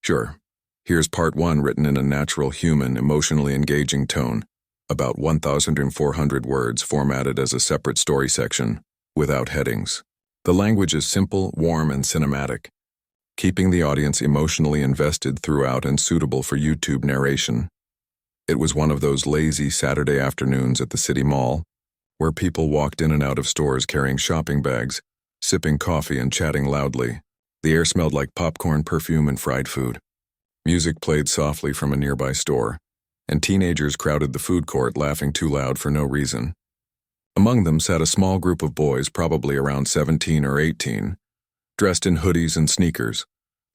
Sure. Here's part 1 written in a natural, human, emotionally engaging tone, about 1,400 words formatted as a separate story section, without headings. The language is simple, warm, and cinematic, keeping the audience emotionally invested throughout and suitable for YouTube narration. It was one of those lazy Saturday afternoons at the city mall, where people walked in and out of stores carrying shopping bags, sipping coffee and chatting loudly. The air smelled like popcorn, perfume, and fried food. Music played softly from a nearby store, and teenagers crowded the food court laughing too loud for no reason. Among them sat a small group of boys, probably around 17 or 18, dressed in hoodies and sneakers,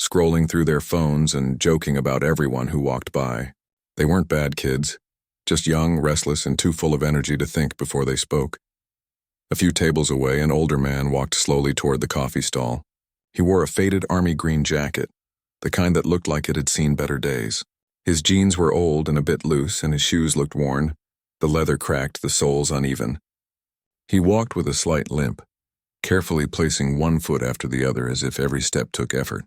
scrolling through their phones and joking about everyone who walked by. They weren't bad kids, just young, restless, and too full of energy to think before they spoke. A few tables away, an older man walked slowly toward the coffee stall. He wore a faded army green jacket, the kind that looked like it had seen better days. His jeans were old and a bit loose, and his shoes looked worn, the leather cracked, the soles uneven. He walked with a slight limp, carefully placing one foot after the other as if every step took effort.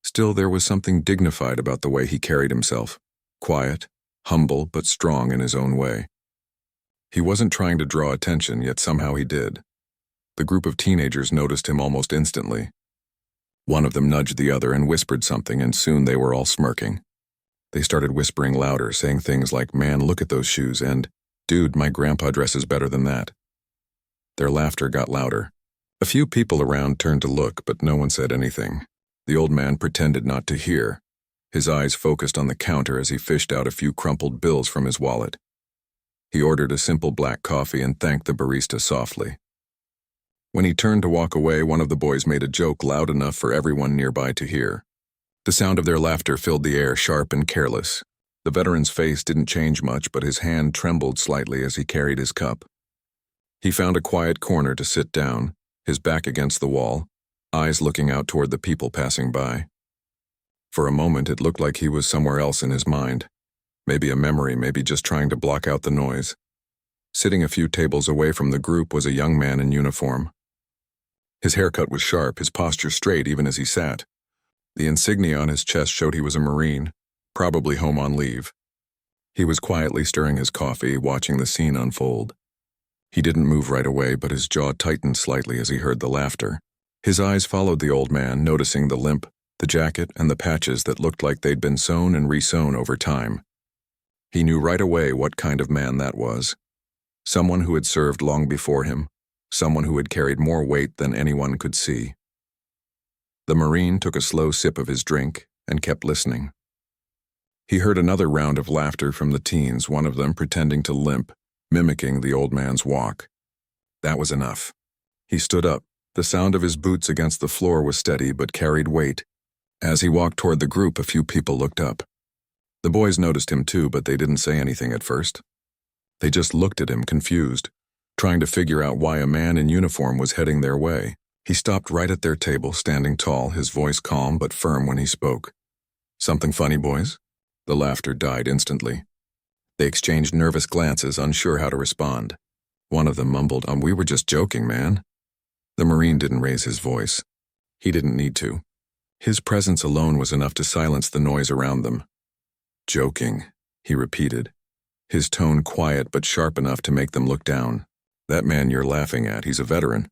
Still, there was something dignified about the way he carried himself, quiet, humble, but strong in his own way. He wasn't trying to draw attention, yet somehow he did. The group of teenagers noticed him almost instantly. One of them nudged the other and whispered something, and soon they were all smirking. They started whispering louder, saying things like, "Man, look at those shoes," and, "Dude, my grandpa dresses better than that." Their laughter got louder. A few people around turned to look, but no one said anything. The old man pretended not to hear, his eyes focused on the counter as he fished out a few crumpled bills from his wallet. He ordered a simple black coffee and thanked the barista softly. When he turned to walk away, one of the boys made a joke loud enough for everyone nearby to hear. The sound of their laughter filled the air, sharp and careless. The veteran's face didn't change much, but his hand trembled slightly as he carried his cup. He found a quiet corner to sit down, his back against the wall, eyes looking out toward the people passing by. For a moment, it looked like he was somewhere else in his mind. Maybe a memory, maybe just trying to block out the noise. Sitting a few tables away from the group was a young man in uniform. His haircut was sharp, his posture straight even as he sat. The insignia on his chest showed he was a Marine, probably home on leave. He was quietly stirring his coffee, watching the scene unfold. He didn't move right away, but his jaw tightened slightly as he heard the laughter. His eyes followed the old man, noticing the limp, the jacket, and the patches that looked like they'd been sewn and re-sewn over time. He knew right away what kind of man that was. Someone who had served long before him, someone who had carried more weight than anyone could see. The Marine took a slow sip of his drink and kept listening. He heard another round of laughter from the teens, one of them pretending to limp, mimicking the old man's walk. That was enough. He stood up. The sound of his boots against the floor was steady but carried weight. As he walked toward the group, a few people looked up. The boys noticed him too, but they didn't say anything at first. They just looked at him, confused, trying to figure out why a man in uniform was heading their way. He stopped right at their table, standing tall, his voice calm but firm when he spoke. "Something funny, boys?" The laughter died instantly. They exchanged nervous glances, unsure how to respond. One of them mumbled, "We were just joking, man." The Marine didn't raise his voice. He didn't need to. His presence alone was enough to silence the noise around them. "Joking," he repeated, his tone quiet but sharp enough to make them look down. "That man you're laughing at, he's a veteran."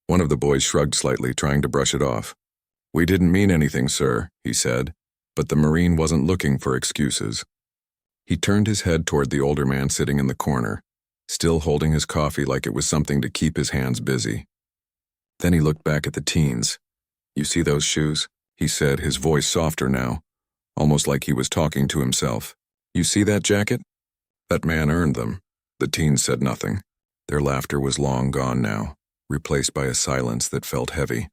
One of the boys shrugged slightly, trying to brush it off. "We didn't mean anything, sir," he said, but the Marine wasn't looking for excuses. He turned his head toward the older man sitting in the corner, still holding his coffee like it was something to keep his hands busy. Then he looked back at the teens. "You see those shoes?" he said, his voice softer now, almost like he was talking to himself. "You see that jacket? That man earned them." The teens said nothing. Their laughter was long gone now, replaced by a silence that felt heavy.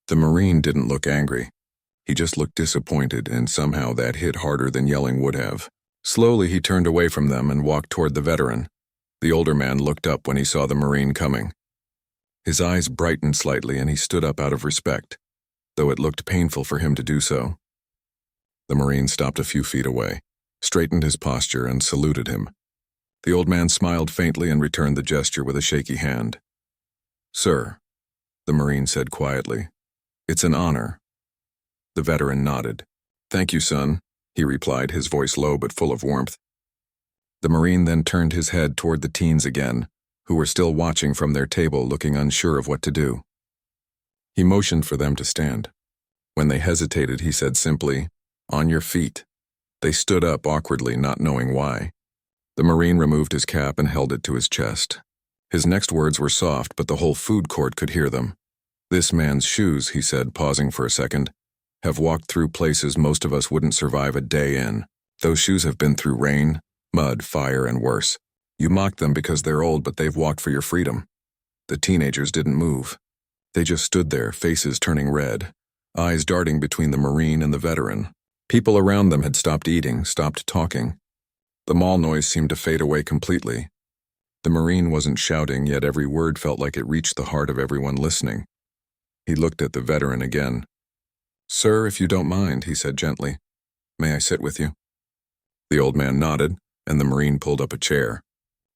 The Marine didn't look angry. He just looked disappointed, and somehow that hit harder than yelling would have. Slowly he turned away from them and walked toward the veteran. The older man looked up when he saw the Marine coming. His eyes brightened slightly and he stood up out of respect, though it looked painful for him to do so. The Marine stopped a few feet away, straightened his posture, and saluted him. The old man smiled faintly and returned the gesture with a shaky hand. "Sir," the Marine said quietly, "it's an honor." The veteran nodded. "Thank you, son," he replied, his voice low but full of warmth. The Marine then turned his head toward the teens again, who were still watching from their table, looking unsure of what to do. He motioned for them to stand. When they hesitated, he said simply, "On your feet." They stood up awkwardly, not knowing why. The Marine removed his cap and held it to his chest. His next words were soft, but the whole food court could hear them. "This man's shoes," he said, pausing for a second, "have walked through places most of us wouldn't survive a day in. Those shoes have been through rain, mud, fire, and worse. You mocked them because they're old, but they've walked for your freedom." The teenagers didn't move. They just stood there, faces turning red, eyes darting between the Marine and the veteran. People around them had stopped eating, stopped talking. The mall noise seemed to fade away completely. The Marine wasn't shouting, yet every word felt like it reached the heart of everyone listening. He looked at the veteran again. "Sir, if you don't mind," he said gently, "may I sit with you?" The old man nodded, and the Marine pulled up a chair.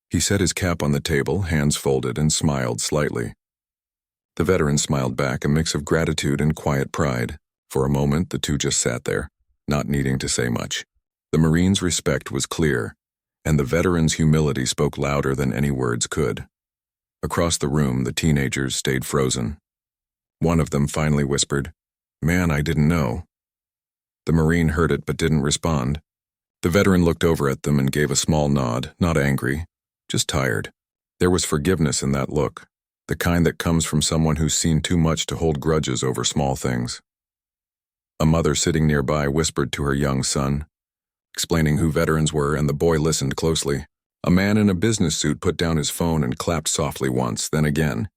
He set his cap on the table, hands folded, and smiled slightly. The veteran smiled back, a mix of gratitude and quiet pride. For a moment, the two just sat there, not needing to say much. The Marine's respect was clear, and the veteran's humility spoke louder than any words could. Across the room, the teenagers stayed frozen. One of them finally whispered, "Man, I didn't know." The Marine heard it but didn't respond. The veteran looked over at them and gave a small nod, not angry, just tired. There was forgiveness in that look, the kind that comes from someone who's seen too much to hold grudges over small things. A mother sitting nearby whispered to her young son, explaining who veterans were, and the boy listened closely. A man in a business suit put down his phone and clapped softly once, then again.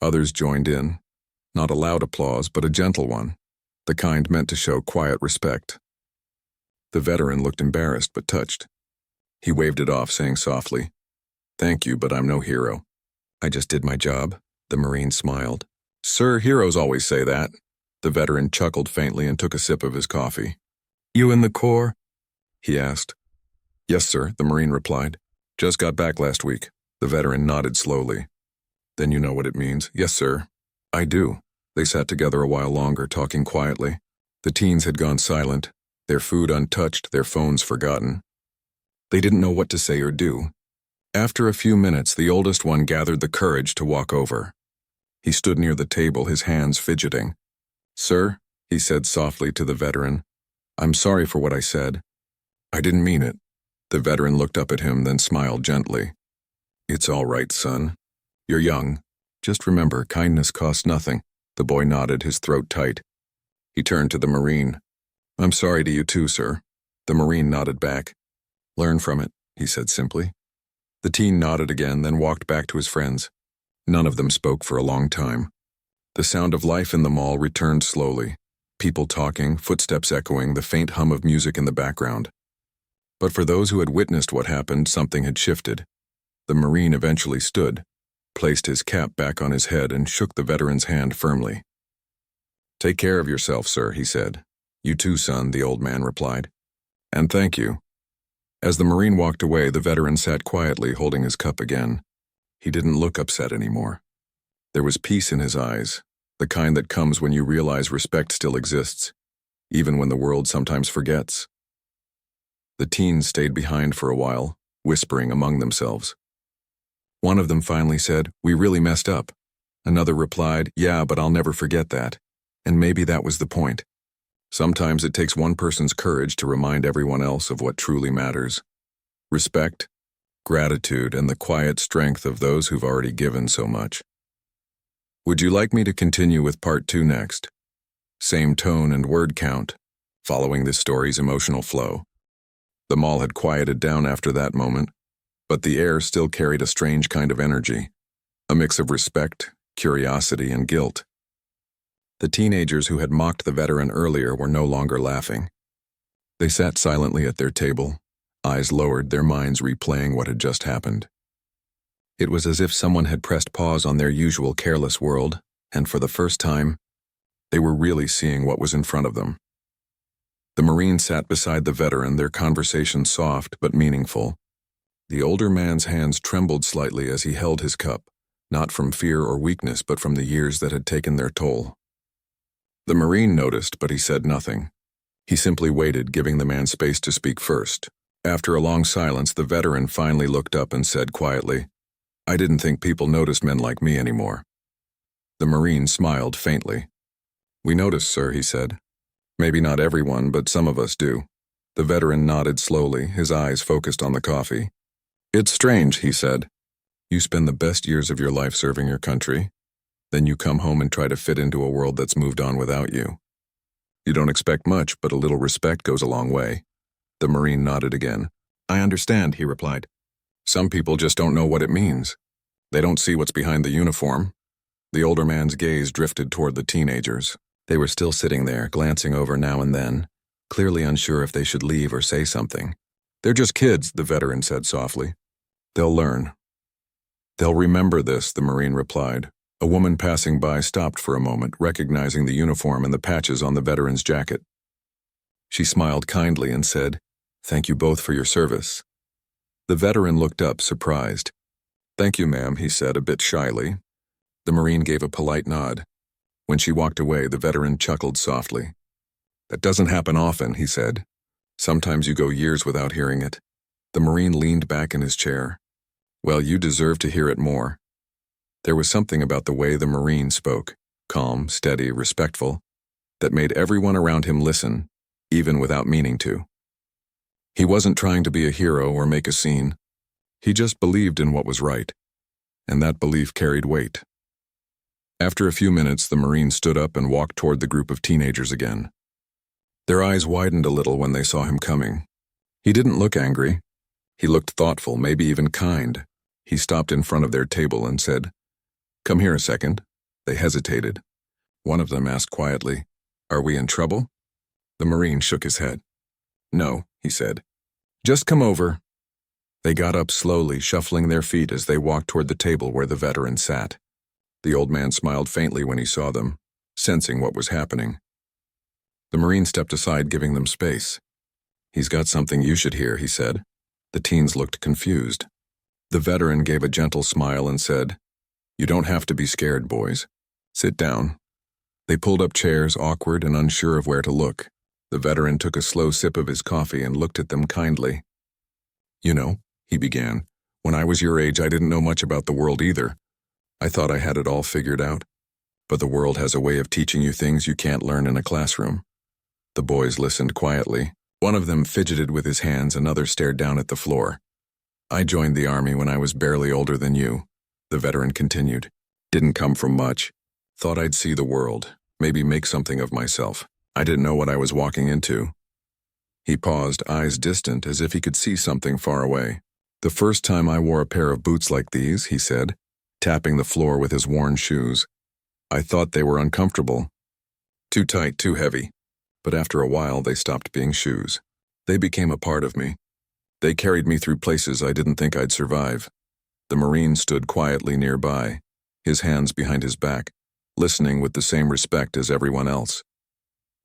Others joined in, not a loud applause, but a gentle one, the kind meant to show quiet respect. The veteran looked embarrassed but touched. He waved it off, saying softly, "Thank you, but I'm no hero. I just did my job." The Marine smiled. "Sir, heroes always say that." The veteran chuckled faintly and took a sip of his coffee. "You in the Corps?" he asked. "Yes, sir," the Marine replied. "Just got back last week." The veteran nodded slowly. "Then you know what it means." "Yes, sir." "I do." They sat together a while longer, talking quietly. The teens had gone silent, their food untouched, their phones forgotten. They didn't know what to say or do. After a few minutes, the oldest one gathered the courage to walk over. He stood near the table, his hands fidgeting. "Sir," he said softly to the veteran, "I'm sorry for what I said. I didn't mean it." The veteran looked up at him, then smiled gently. "It's all right, son. You're young. Just remember, kindness costs nothing." The boy nodded, his throat tight. He turned to the Marine. "I'm sorry to you too, sir." The Marine nodded back. "Learn from it," he said simply. The teen nodded again, then walked back to his friends. None of them spoke for a long time. The sound of life in the mall returned slowly. People talking, footsteps echoing, the faint hum of music in the background. But for those who had witnessed what happened, something had shifted. The Marine eventually stood, placed his cap back on his head, and shook the veteran's hand firmly. "Take care of yourself, sir," he said. "You too, son," the old man replied. "And thank you." As the Marine walked away, the veteran sat quietly, holding his cup again. He didn't look upset anymore. There was peace in his eyes, the kind that comes when you realize respect still exists, even when the world sometimes forgets. The teens stayed behind for a while, whispering among themselves. One of them finally said, "We really messed up." Another replied, "Yeah, but I'll never forget that." And maybe that was the point. Sometimes it takes one person's courage to remind everyone else of what truly matters. Respect, gratitude, and the quiet strength of those who've already given so much. Would you like me to continue with part 2 next? Same tone and word count, following this story's emotional flow. The mall had quieted down after that moment, but the air still carried a strange kind of energy, a mix of respect, curiosity, and guilt. The teenagers who had mocked the veteran earlier were no longer laughing. They sat silently at their table, eyes lowered, their minds replaying what had just happened. It was as if someone had pressed pause on their usual careless world, and for the first time, they were really seeing what was in front of them. The Marine sat beside the veteran, their conversation soft but meaningful. The older man's hands trembled slightly as he held his cup, not from fear or weakness but from the years that had taken their toll. The Marine noticed, but he said nothing. He simply waited, giving the man space to speak first. After a long silence, the veteran finally looked up and said quietly, "I didn't think people noticed men like me anymore." The Marine smiled faintly. "We notice, sir," he said. "Maybe not everyone, but some of us do." The veteran nodded slowly, his eyes focused on the coffee. "It's strange," he said. "You spend the best years of your life serving your country. Then you come home and try to fit into a world that's moved on without you. You don't expect much, but a little respect goes a long way." The Marine nodded again. "I understand," he replied. "Some people just don't know what it means. They don't see what's behind the uniform." The older man's gaze drifted toward the teenagers. They were still sitting there, glancing over now and then, clearly unsure if they should leave or say something. "They're just kids," the veteran said softly. "They'll learn." "They'll remember this," the Marine replied. A woman passing by stopped for a moment, recognizing the uniform and the patches on the veteran's jacket. She smiled kindly and said, "Thank you both for your service." The veteran looked up, surprised. "Thank you, ma'am," he said a bit shyly. The Marine gave a polite nod. When she walked away, the veteran chuckled softly. "That doesn't happen often," he said. "Sometimes you go years without hearing it." The Marine leaned back in his chair. "Well, you deserve to hear it more." There was something about the way the Marine spoke, calm, steady, respectful, that made everyone around him listen, even without meaning to. He wasn't trying to be a hero or make a scene. He just believed in what was right, and that belief carried weight. After a few minutes, the Marine stood up and walked toward the group of teenagers again. Their eyes widened a little when they saw him coming. He didn't look angry. He looked thoughtful, maybe even kind. He stopped in front of their table and said, "Come here a second." They hesitated. One of them asked quietly, "Are we in trouble?" The Marine shook his head. "No," he said. "Just come over." They got up slowly, shuffling their feet as they walked toward the table where the veteran sat. The old man smiled faintly when he saw them, sensing what was happening. The Marine stepped aside, giving them space. "He's got something you should hear," he said. The teens looked confused. The veteran gave a gentle smile and said, "You don't have to be scared, boys. Sit down." They pulled up chairs, awkward and unsure of where to look. The veteran took a slow sip of his coffee and looked at them kindly. "You know," he began, "when I was your age, I didn't know much about the world either. I thought I had it all figured out. But the world has a way of teaching you things you can't learn in a classroom." The boys listened quietly. One of them fidgeted with his hands, another stared down at the floor. "I joined the Army when I was barely older than you," the veteran continued. "Didn't come from much. Thought I'd see the world, maybe make something of myself. I didn't know what I was walking into." He paused, eyes distant, as if he could see something far away. "The first time I wore a pair of boots like these," he said, tapping the floor with his worn shoes, "I thought they were uncomfortable. Too tight, too heavy. But after a while, they stopped being shoes. They became a part of me. They carried me through places I didn't think I'd survive." The Marine stood quietly nearby, his hands behind his back, listening with the same respect as everyone else.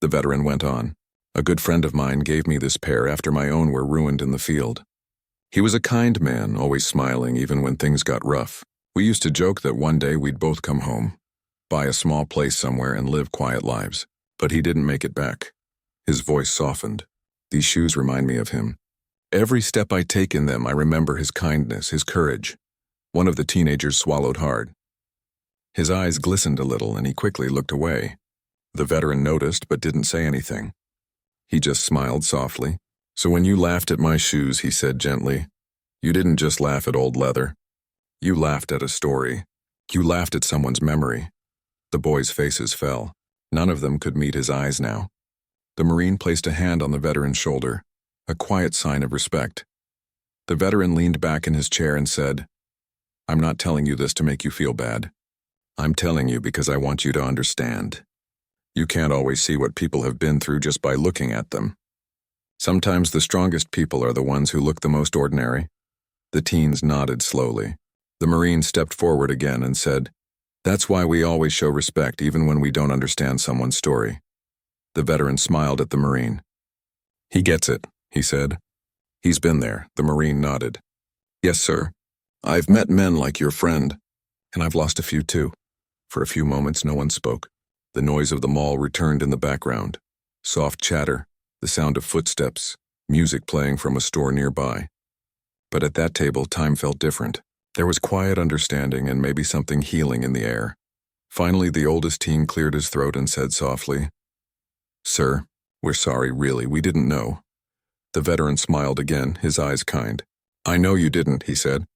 The veteran went on. "A good friend of mine gave me this pair after my own were ruined in the field. He was a kind man, always smiling even when things got rough. We used to joke that one day we'd both come home, buy a small place somewhere and live quiet lives. But he didn't make it back." His voice softened. "These shoes remind me of him. Every step I take in them, I remember his kindness, his courage." One of the teenagers swallowed hard. His eyes glistened a little, and he quickly looked away. The veteran noticed but didn't say anything. He just smiled softly. "So when you laughed at my shoes," he said gently, "you didn't just laugh at old leather. You laughed at a story. You laughed at someone's memory." The boys' faces fell. None of them could meet his eyes now. The Marine placed a hand on the veteran's shoulder, a quiet sign of respect. The veteran leaned back in his chair and said, "I'm not telling you this to make you feel bad. I'm telling you because I want you to understand. You can't always see what people have been through just by looking at them. Sometimes the strongest people are the ones who look the most ordinary." The teens nodded slowly. The Marine stepped forward again and said, "That's why we always show respect even when we don't understand someone's story." The veteran smiled at the Marine. "He gets it," he said. "He's been there." The Marine nodded. "Yes, sir. I've met men like your friend, and I've lost a few too." For a few moments, no one spoke. The noise of the mall returned in the background. Soft chatter, the sound of footsteps, music playing from a store nearby. But at that table, time felt different. There was quiet understanding and maybe something healing in the air. Finally, the oldest teen cleared his throat and said softly, "Sir, we're sorry, really, we didn't know." The veteran smiled again, his eyes kind. "I know you didn't," he said.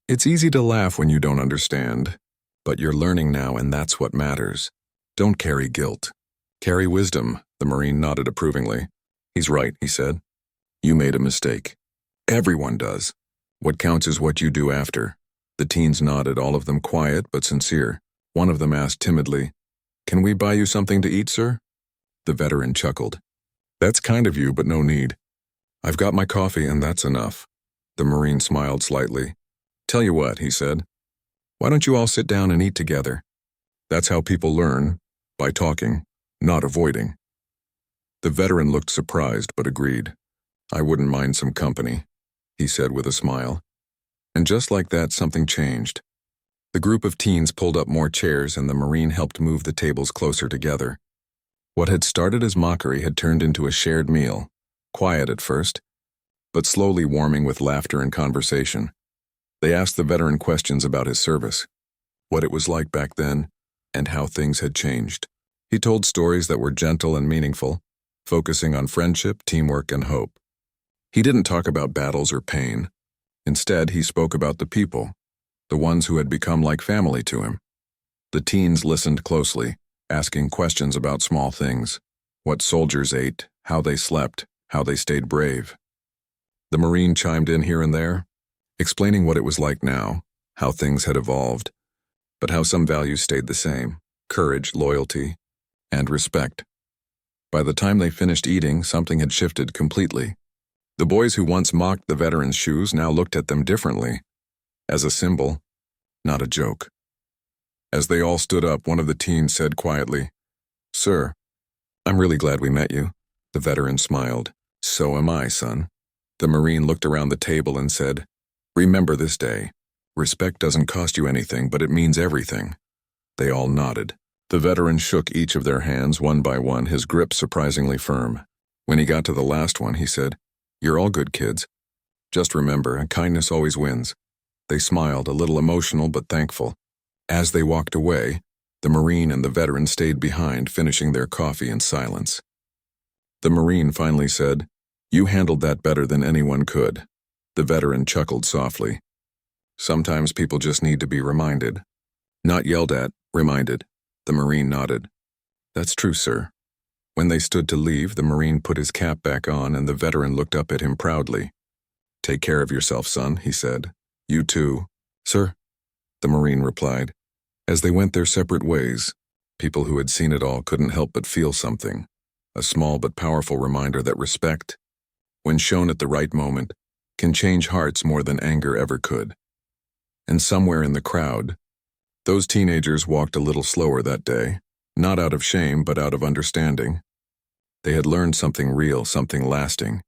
"It's easy to laugh when you don't understand. But you're learning now, and that's what matters. Don't carry guilt. Carry wisdom." The Marine nodded approvingly. "He's right," he said. "You made a mistake. Everyone does. What counts is what you do after." The teens nodded, all of them quiet but sincere. One of them asked timidly, "Can we buy you something to eat, sir?" The veteran chuckled. "That's kind of you, but no need. I've got my coffee and that's enough." The Marine smiled slightly. "Tell you what," he said. "Why don't you all sit down and eat together? That's how people learn, by talking, not avoiding." The veteran looked surprised but agreed. "I wouldn't mind some company," he said with a smile. And just like that, something changed. The group of teens pulled up more chairs and the Marine helped move the tables closer together. What had started as mockery had turned into a shared meal, quiet at first, but slowly warming with laughter and conversation. They asked the veteran questions about his service, what it was like back then, and how things had changed. He told stories that were gentle and meaningful, focusing on friendship, teamwork, and hope. He didn't talk about battles or pain. Instead, he spoke about the people, the ones who had become like family to him. The teens listened closely, asking questions about small things, what soldiers ate, how they slept, how they stayed brave. The Marine chimed in here and there, explaining what it was like now, how things had evolved, but how some values stayed the same: courage, loyalty, and respect. By the time they finished eating, something had shifted completely. The boys who once mocked the veterans' shoes now looked at them differently, as a symbol, not a joke. As they all stood up, one of the teens said quietly, "Sir, I'm really glad we met you." The veteran smiled. "So am I, son." The Marine looked around the table and said, "Remember this day. Respect doesn't cost you anything, but it means everything." They all nodded. The veteran shook each of their hands one by one, his grip surprisingly firm. When he got to the last one, he said, "You're all good kids. Just remember, kindness always wins." They smiled, a little emotional but thankful. As they walked away, the Marine and the veteran stayed behind, finishing their coffee in silence. The Marine finally said, "You handled that better than anyone could." The veteran chuckled softly. "Sometimes people just need to be reminded." "Not yelled at, reminded." The Marine nodded. "That's true, sir." When they stood to leave, the Marine put his cap back on and the veteran looked up at him proudly. "Take care of yourself, son," he said. "You too." "Sir," the Marine replied. As they went their separate ways, people who had seen it all couldn't help but feel something, a small but powerful reminder that respect, when shown at the right moment, can change hearts more than anger ever could. And somewhere in the crowd, those teenagers walked a little slower that day, not out of shame but out of understanding. They had learned something real, something lasting,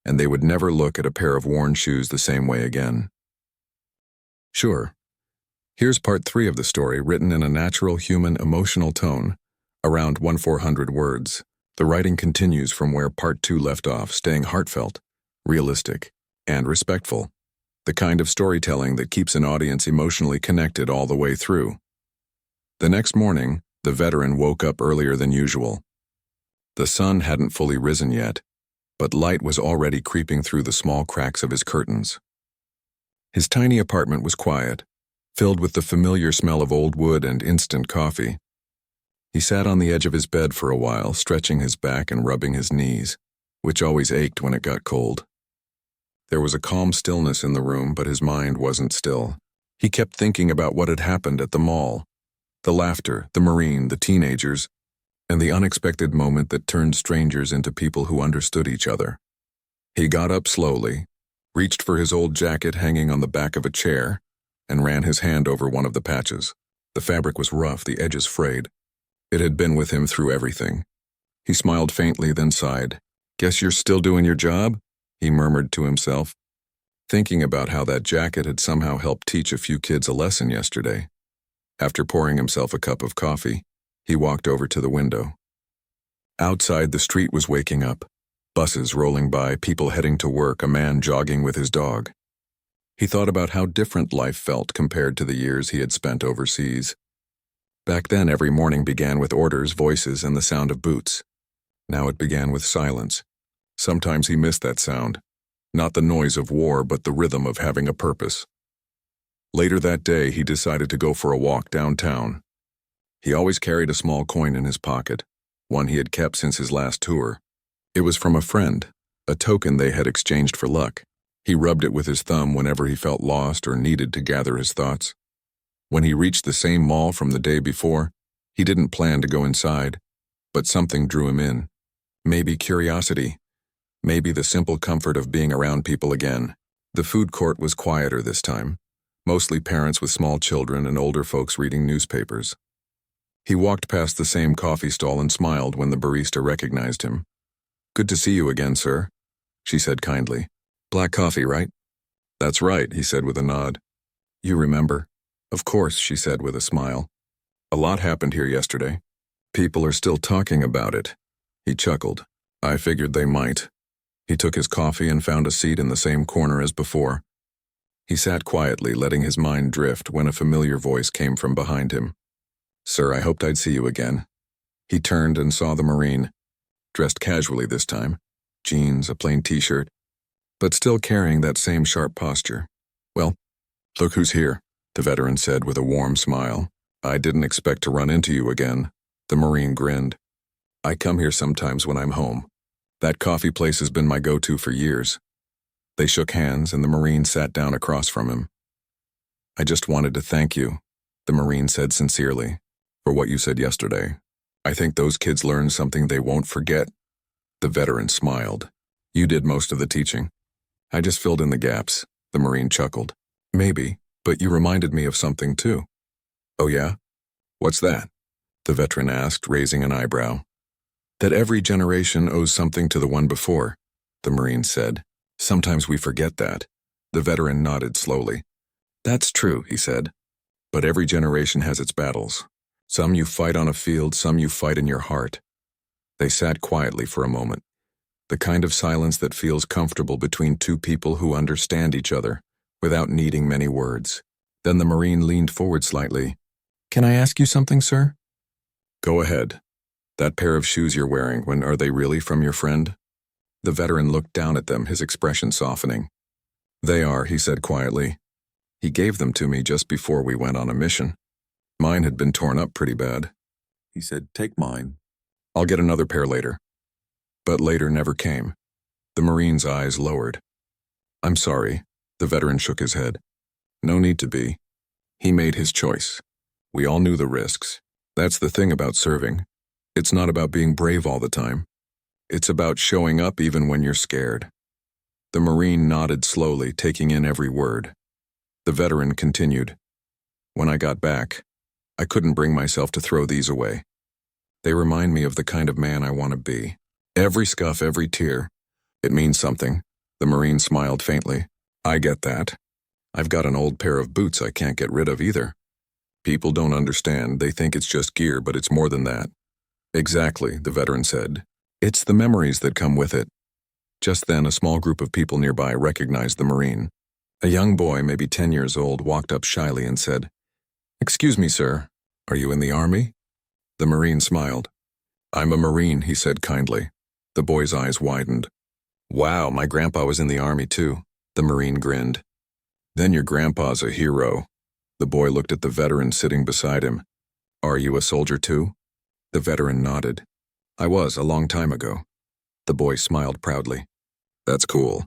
and they would never look at a pair of worn shoes the same way again. Sure. Here's part 3 of the story, written in a natural human emotional tone, around 1,400 words. The writing continues from where part 2 left off, staying heartfelt, realistic, and respectful. The kind of storytelling that keeps an audience emotionally connected all the way through. The next morning, the veteran woke up earlier than usual. The sun hadn't fully risen yet, but light was already creeping through the small cracks of his curtains. His tiny apartment was quiet, filled with the familiar smell of old wood and instant coffee. He sat on the edge of his bed for a while, stretching his back and rubbing his knees, which always ached when it got cold. There was a calm stillness in the room, but his mind wasn't still. He kept thinking about what had happened at the mall, the laughter, the Marine, the teenagers, and the unexpected moment that turned strangers into people who understood each other. He got up slowly, reached for his old jacket hanging on the back of a chair, and ran his hand over one of the patches. The fabric was rough, the edges frayed. It had been with him through everything. He smiled faintly, then sighed. "Guess you're still doing your job?" he murmured to himself, thinking about how that jacket had somehow helped teach a few kids a lesson yesterday. After pouring himself a cup of coffee, He walked over to the window. Outside, the street was waking up. Buses rolling by, people heading to work, a man jogging with his dog. He thought about how different life felt compared to the years he had spent overseas. Back then, every morning began with orders, voices, and the sound of boots. Now it began with silence. Sometimes he missed that sound. Not the noise of war, but the rhythm of having a purpose. Later that day, he decided to go for a walk downtown. He always carried a small coin in his pocket, one he had kept since his last tour. It was from a friend, a token they had exchanged for luck. He rubbed it with his thumb whenever he felt lost or needed to gather his thoughts. When he reached the same mall from the day before, he didn't plan to go inside, but something drew him in. Maybe curiosity. Maybe the simple comfort of being around people again. The food court was quieter this time, mostly parents with small children and older folks reading newspapers. He walked past the same coffee stall and smiled when the barista recognized him. "Good to see you again, sir," she said kindly. "Black coffee, right?" "That's right," he said with a nod. "You remember?" "Of course," she said with a smile. "A lot happened here yesterday. People are still talking about it." He chuckled. "I figured they might." He took his coffee and found a seat in the same corner as before. He sat quietly, letting his mind drift, when a familiar voice came from behind him. "Sir, I hoped I'd see you again." He turned and saw the Marine, dressed casually this time, jeans, a plain t-shirt, but still carrying that same sharp posture. "Well, look who's here," the veteran said with a warm smile. "I didn't expect to run into you again." The Marine grinned. "I come here sometimes when I'm home. That coffee place has been my go-to for years." They shook hands and the Marine sat down across from him. "I just wanted to thank you," the Marine said sincerely, "for what you said yesterday. I think those kids learned something they won't forget." The veteran smiled. "You did most of the teaching. I just filled in the gaps," the Marine chuckled. "Maybe, but you reminded me of something too." "Oh yeah? What's that?" the veteran asked, raising an eyebrow. "That every generation owes something to the one before," the Marine said. "Sometimes we forget that." The veteran nodded slowly. "That's true," he said. "But every generation has its battles. Some you fight on a field, some you fight in your heart." They sat quietly for a moment, the kind of silence that feels comfortable between two people who understand each other, without needing many words. Then the Marine leaned forward slightly. "Can I ask you something, sir?" "Go ahead. That pair of shoes you're wearing, when are they really from your friend?" The veteran looked down at them, his expression softening. "They are," he said quietly. "He gave them to me just before we went on a mission. Mine had been torn up pretty bad." He said, "Take mine. I'll get another pair later." But later never came. The Marine's eyes lowered. "I'm sorry," the veteran shook his head. "No need to be. He made his choice. We all knew the risks. That's the thing about serving. It's not about being brave all the time. It's about showing up even when you're scared." The Marine nodded slowly, taking in every word. The veteran continued. "When I got back, I couldn't bring myself to throw these away. They remind me of the kind of man I want to be. Every scuff, every tear. It means something." The Marine smiled faintly. "I get that. I've got an old pair of boots I can't get rid of either. People don't understand. They think it's just gear, but it's more than that." "Exactly," the veteran said. "It's the memories that come with it." Just then, a small group of people nearby recognized the Marine. A young boy, maybe 10 years old, walked up shyly and said, "Excuse me, sir. Are you in the Army?" The Marine smiled. "I'm a Marine," he said kindly. The boy's eyes widened. "Wow, my grandpa was in the Army too." The Marine grinned. "Then your grandpa's a hero." The boy looked at the veteran sitting beside him. "Are you a soldier too?" The veteran nodded. "I was, a long time ago." The boy smiled proudly. "That's cool.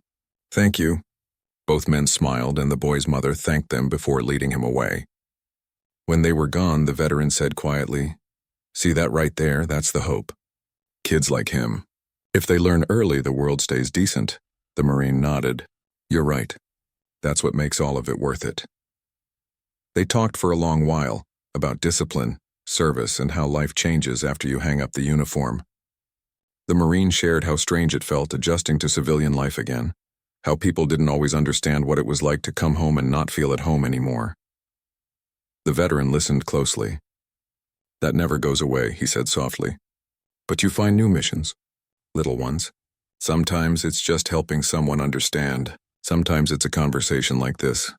Thank you." Both men smiled, and the boy's mother thanked them before leading him away. When they were gone, the veteran said quietly, "See that right there? That's the hope. Kids like him. If they learn early, the world stays decent." The Marine nodded. "You're right. That's what makes all of it worth it." They talked for a long while, about discipline, service, and how life changes after you hang up the uniform. The Marine shared how strange it felt adjusting to civilian life again, how people didn't always understand what it was like to come home and not feel at home anymore. The veteran listened closely. That never goes away, he said softly. But you find new missions, little ones. Sometimes it's just helping someone understand. Sometimes it's a conversation like this.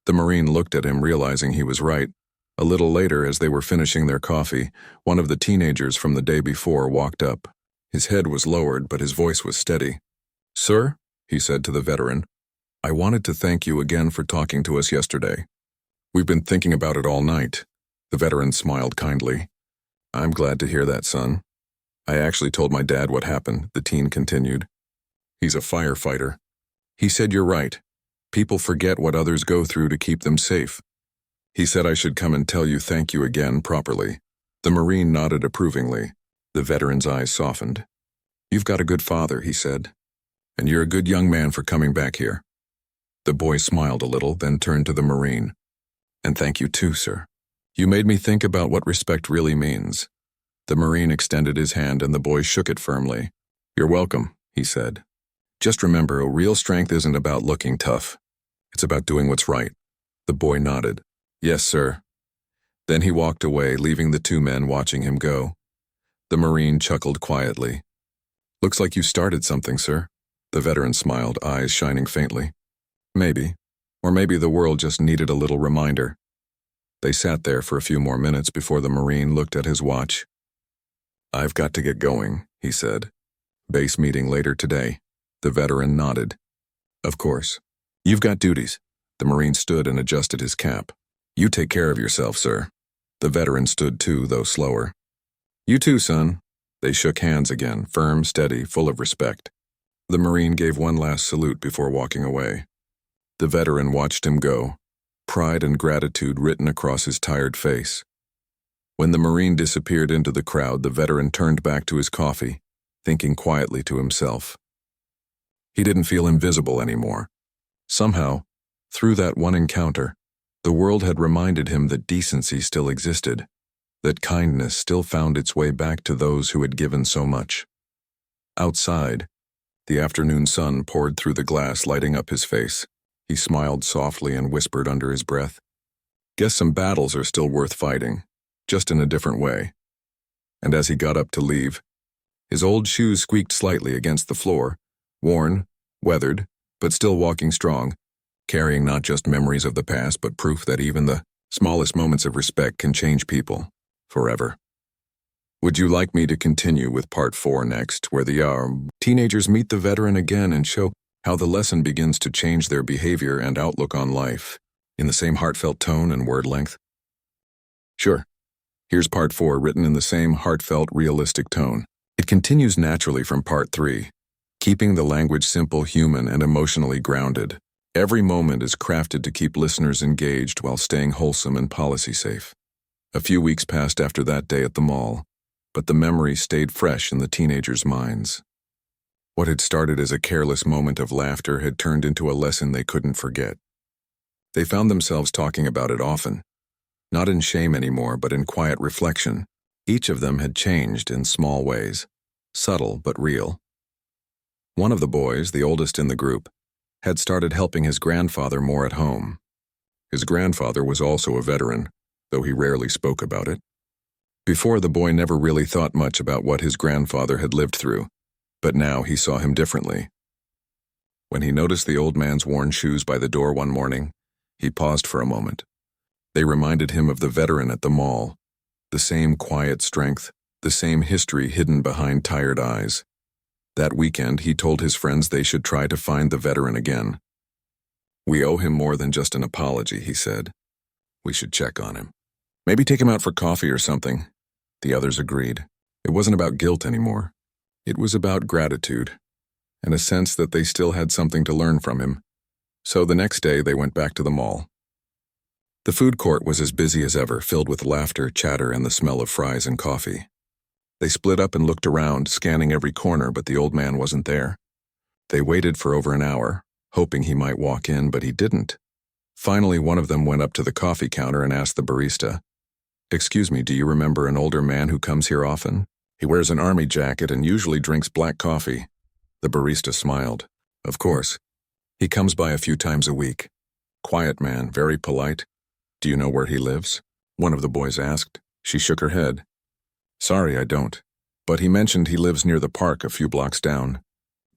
The Marine looked at him, realizing he was right. A little later, as they were finishing their coffee, one of the teenagers from the day before walked up. His head was lowered, but his voice was steady. "Sir," he said to the veteran, "I wanted to thank you again for talking to us yesterday. We've been thinking about it all night." The veteran smiled kindly. "I'm glad to hear that, son. I actually told my dad what happened," the teen continued. "He's a firefighter. He said you're right. People forget what others go through to keep them safe. He said I should come and tell you thank you again properly." The Marine nodded approvingly. The veteran's eyes softened. "You've got a good father," he said. "And you're a good young man for coming back here." The boy smiled a little, then turned to the Marine. "And thank you too, sir. You made me think about what respect really means." The Marine extended his hand and the boy shook it firmly. "You're welcome," he said. "Just remember, a real strength isn't about looking tough. It's about doing what's right." The boy nodded. "Yes, sir." Then he walked away, leaving the two men watching him go. The Marine chuckled quietly. "Looks like you started something, sir." The veteran smiled, eyes shining faintly. "Maybe. Or maybe the world just needed a little reminder." They sat there for a few more minutes before the Marine looked at his watch. "I've got to get going," he said. "Base meeting later today." The veteran nodded. "Of course. You've got duties." The Marine stood and adjusted his cap. "You take care of yourself, sir." The veteran stood too, though slower. "You too, son." They shook hands again, firm, steady, full of respect. The Marine gave one last salute before walking away. The veteran watched him go, pride and gratitude written across his tired face. When the Marine disappeared into the crowd, the veteran turned back to his coffee, thinking quietly to himself. He didn't feel invisible anymore. Somehow, through that one encounter, the world had reminded him that decency still existed, that kindness still found its way back to those who had given so much. Outside, the afternoon sun poured through the glass, lighting up his face. He smiled softly and whispered under his breath, "Guess some battles are still worth fighting, just in a different way." And as he got up to leave, his old shoes squeaked slightly against the floor, worn, weathered, but still walking strong, carrying not just memories of the past, but proof that even the smallest moments of respect can change people forever. Would you like me to continue with part 4 next, where the teenagers meet the veteran again and show how the lesson begins to change their behavior and outlook on life, in the same heartfelt tone and word length? Sure. Here's part 4, written in the same heartfelt, realistic tone. It continues naturally from part 3, keeping the language simple, human, and emotionally grounded. Every moment is crafted to keep listeners engaged while staying wholesome and policy safe. A few weeks passed after that day at the mall, but the memory stayed fresh in the teenagers' minds. What had started as a careless moment of laughter had turned into a lesson they couldn't forget. They found themselves talking about it often, not in shame anymore, but in quiet reflection. Each of them had changed in small ways, subtle but real. One of the boys, the oldest in the group, had started helping his grandfather more at home. His grandfather was also a veteran, though he rarely spoke about it. Before, the boy never really thought much about what his grandfather had lived through, but now he saw him differently. When he noticed the old man's worn shoes by the door one morning, he paused for a moment. They reminded him of the veteran at the mall, the same quiet strength, the same history hidden behind tired eyes. That weekend, he told his friends they should try to find the veteran again. "We owe him more than just an apology," he said. "We should check on him. Maybe take him out for coffee or something." The others agreed. It wasn't about guilt anymore. It was about gratitude, and a sense that they still had something to learn from him. So the next day, they went back to the mall. The food court was as busy as ever, filled with laughter, chatter, and the smell of fries and coffee. They split up and looked around, scanning every corner, but the old man wasn't there. They waited for over an hour, hoping he might walk in, but he didn't. Finally, one of them went up to the coffee counter and asked the barista, "Excuse me, do you remember an older man who comes here often? He wears an army jacket and usually drinks black coffee." The barista smiled. "Of course. He comes by a few times a week. Quiet man, very polite. Do you know where he lives?" One of the boys asked. She shook her head. Sorry, I don't. But he mentioned he lives near the park a few blocks down.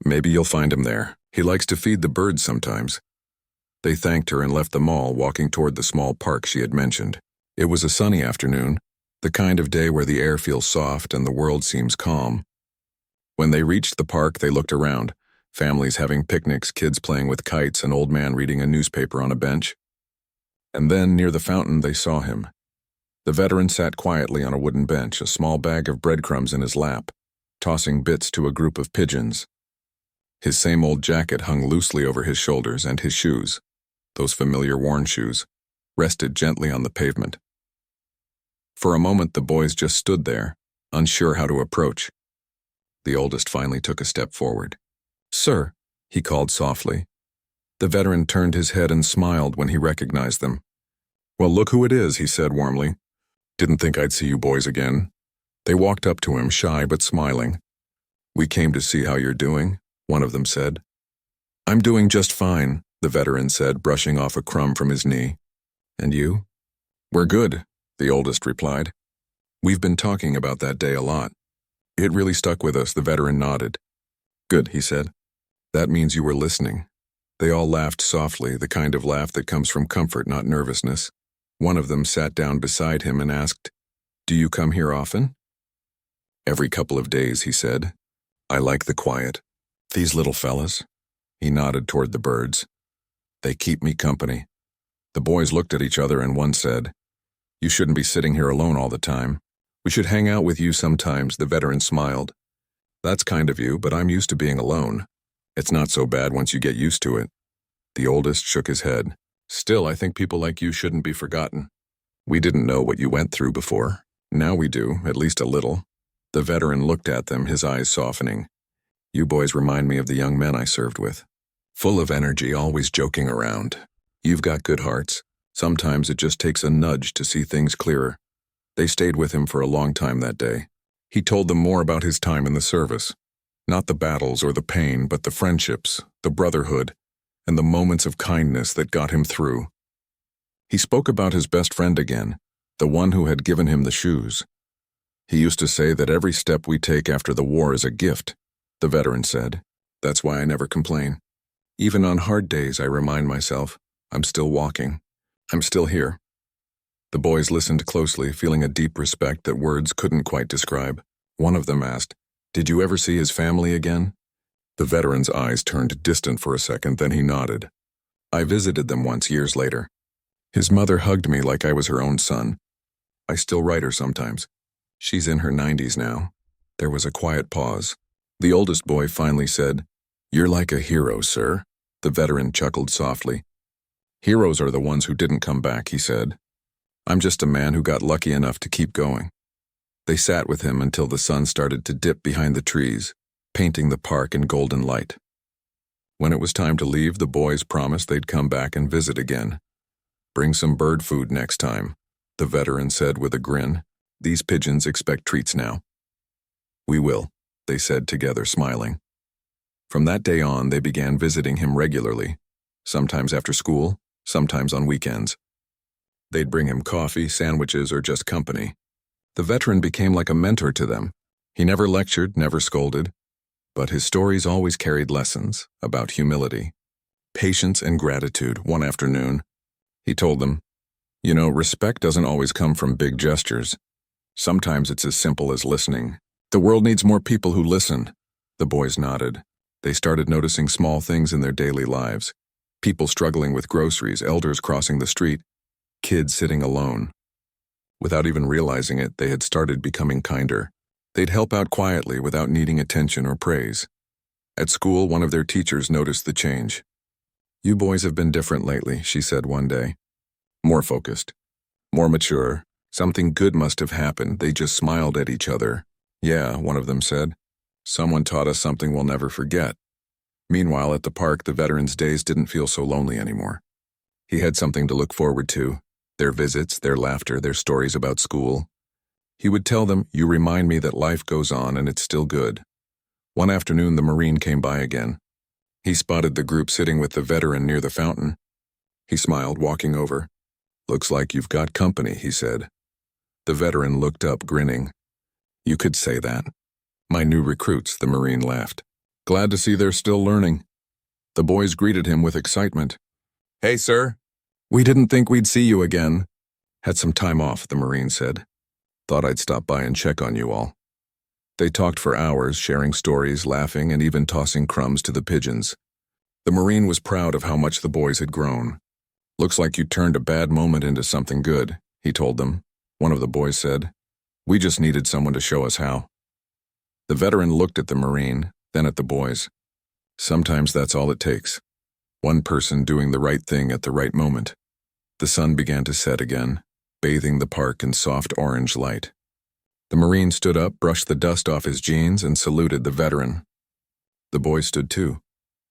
Maybe you'll find him there. He likes to feed the birds sometimes. They thanked her and left the mall, walking toward the small park she had mentioned. It was a sunny afternoon, the kind of day where the air feels soft and the world seems calm. When they reached the park, they looked around, families having picnics, kids playing with kites, an old man reading a newspaper on a bench. And then, near the fountain, they saw him. The veteran sat quietly on a wooden bench, a small bag of breadcrumbs in his lap, tossing bits to a group of pigeons. His same old jacket hung loosely over his shoulders, and his shoes, those familiar worn shoes, rested gently on the pavement. For a moment, the boys just stood there, unsure how to approach. The oldest finally took a step forward. "Sir," he called softly. The veteran turned his head and smiled when he recognized them. "Well, look who it is," he said warmly. "Didn't think I'd see you boys again." They walked up to him, shy but smiling. "We came to see how you're doing," one of them said. "I'm doing just fine," the veteran said, brushing off a crumb from his knee. "And you?" "We're good," the oldest replied. "We've been talking about that day a lot. It really stuck with us," the veteran nodded. "Good," he said. "That means you were listening." They all laughed softly, the kind of laugh that comes from comfort, not nervousness. One of them sat down beside him and asked, "Do you come here often?" "Every couple of days," he said. "I like the quiet. These little fellas," he nodded toward the birds, "they keep me company." The boys looked at each other and one said, "You shouldn't be sitting here alone all the time. We should hang out with you sometimes," the veteran smiled. "That's kind of you, but I'm used to being alone. It's not so bad once you get used to it." The oldest shook his head. "Still, I think people like you shouldn't be forgotten. We didn't know what you went through before. Now we do, at least a little." The veteran looked at them, his eyes softening. "You boys remind me of the young men I served with. Full of energy, always joking around. You've got good hearts. Sometimes it just takes a nudge to see things clearer." They stayed with him for a long time that day. He told them more about his time in the service. Not the battles or the pain, but the friendships, the brotherhood, and the moments of kindness that got him through. He spoke about his best friend again, the one who had given him the shoes. "He used to say that every step we take after the war is a gift," the veteran said. "That's why I never complain. Even on hard days, I remind myself, I'm still walking. I'm still here." The boys listened closely, feeling a deep respect that words couldn't quite describe. One of them asked, "Did you ever see his family again?" The veteran's eyes turned distant for a second, then he nodded. "I visited them once years later. His mother hugged me like I was her own son. I still write her sometimes. She's in her 90s now." There was a quiet pause. The oldest boy finally said, "You're like a hero, sir." The veteran chuckled softly. "Heroes are the ones who didn't come back," he said. "I'm just a man who got lucky enough to keep going." They sat with him until the sun started to dip behind the trees, painting the park in golden light. When it was time to leave, the boys promised they'd come back and visit again. "Bring some bird food next time," the veteran said with a grin. "These pigeons expect treats now." "We will," they said together, smiling. From that day on, they began visiting him regularly, sometimes after school, sometimes on weekends. They'd bring him coffee, sandwiches, or just company. The veteran became like a mentor to them. He never lectured, never scolded, but his stories always carried lessons about humility, patience, and gratitude. One afternoon, he told them, "You know, respect doesn't always come from big gestures. Sometimes it's as simple as listening. The world needs more people who listen." The boys nodded. They started noticing small things in their daily lives. People struggling with groceries, elders crossing the street, kids sitting alone. Without even realizing it, they had started becoming kinder. They'd help out quietly without needing attention or praise. At school, one of their teachers noticed the change. "You boys have been different lately," she said one day. "More focused, more mature. Something good must have happened." They just smiled at each other. "Yeah," one of them said. "Someone taught us something we'll never forget." Meanwhile, at the park, the veteran's days didn't feel so lonely anymore. He had something to look forward to. Their visits, their laughter, their stories about school. He would tell them, "You remind me that life goes on and it's still good." One afternoon, the Marine came by again. He spotted the group sitting with the veteran near the fountain. He smiled, walking over. "Looks like you've got company," he said. The veteran looked up, grinning. You could say that. My new recruits, the Marine laughed. Glad to see they're still learning. The boys greeted him with excitement. Hey, sir. We didn't think we'd see you again. Had some time off, the Marine said. Thought I'd stop by and check on you all. They talked for hours, sharing stories, laughing, and even tossing crumbs to the pigeons. The Marine was proud of how much the boys had grown. Looks like you turned a bad moment into something good, he told them. One of the boys said. We just needed someone to show us how. The veteran looked at the Marine, then at the boys. Sometimes that's all it takes. One person doing the right thing at the right moment. The sun began to set again, bathing the park in soft orange light. The Marine stood up, brushed the dust off his jeans, and saluted the veteran. The boys stood too,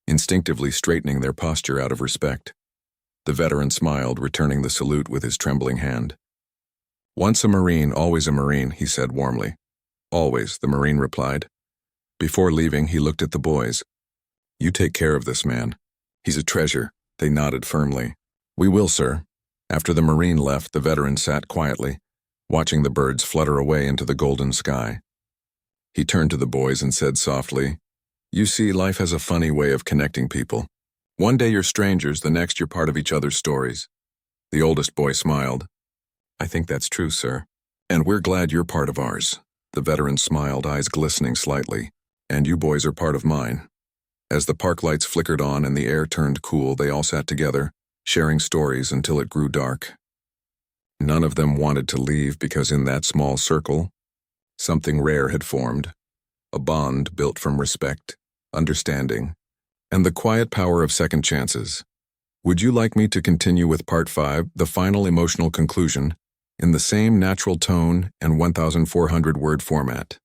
instinctively straightening their posture out of respect. The veteran smiled, returning the salute with his trembling hand. Once a Marine, always a Marine, he said warmly. Always, the Marine replied. Before leaving, he looked at the boys. You take care of this man. He's a treasure. They nodded firmly. We will, sir. After the Marine left, the veteran sat quietly, watching the birds flutter away into the golden sky. He turned to the boys and said softly, You see, life has a funny way of connecting people. One day you're strangers, the next you're part of each other's stories. The oldest boy smiled. I think that's true, sir. And we're glad you're part of ours. The veteran smiled, eyes glistening slightly. And you boys are part of mine. As the park lights flickered on and the air turned cool, they all sat together, sharing stories until it grew dark. None of them wanted to leave because in that small circle, something rare had formed, a bond built from respect, understanding, and the quiet power of second chances. Would you like me to continue with Part 5, the final emotional conclusion, in the same natural tone and 1,400-word format?